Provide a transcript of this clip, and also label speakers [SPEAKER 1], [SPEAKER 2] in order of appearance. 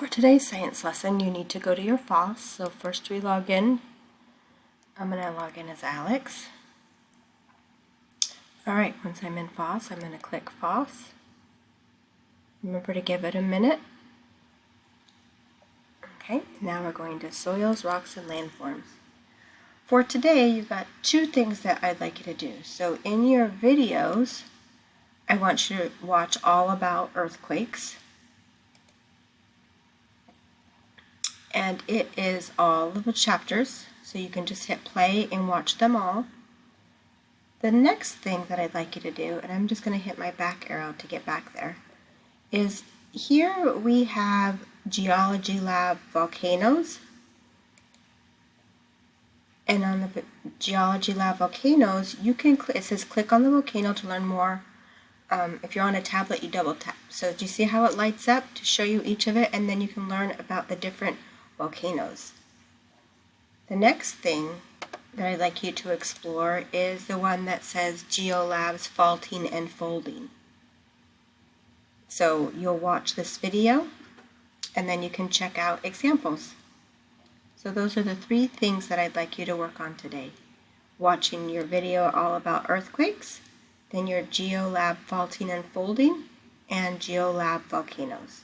[SPEAKER 1] For today's science lesson, you need to go to your FOSS. So first we log in. I'm going to log in as Alex. Alright, once I'm in FOSS, I'm going to click FOSS. Remember to give it a minute. Okay, now we're going to soils, rocks, and landforms. For today, you've got two things that I'd like you to do. So in your videos, I want you to watch all about earthquakes. And it is all of the chapters, so you can just hit play and watch them all. The next thing that I'd like you to do, and I'm just going to hit my back arrow to get back there, is here we have Geology Lab volcanoes. And on the Geology Lab volcanoes, you can it says click on the volcano to learn more. If you're on a tablet, you double tap. So do you see how it lights up to show you each of it, and then you can learn about the different volcanoes. The next thing that I'd like you to explore is the one that says GeoLab's faulting and folding. So you'll watch this video and then you can check out examples. So those are the three things that I'd like you to work on today. Watching your video all about earthquakes, then your GeoLab faulting and folding, and GeoLab volcanoes.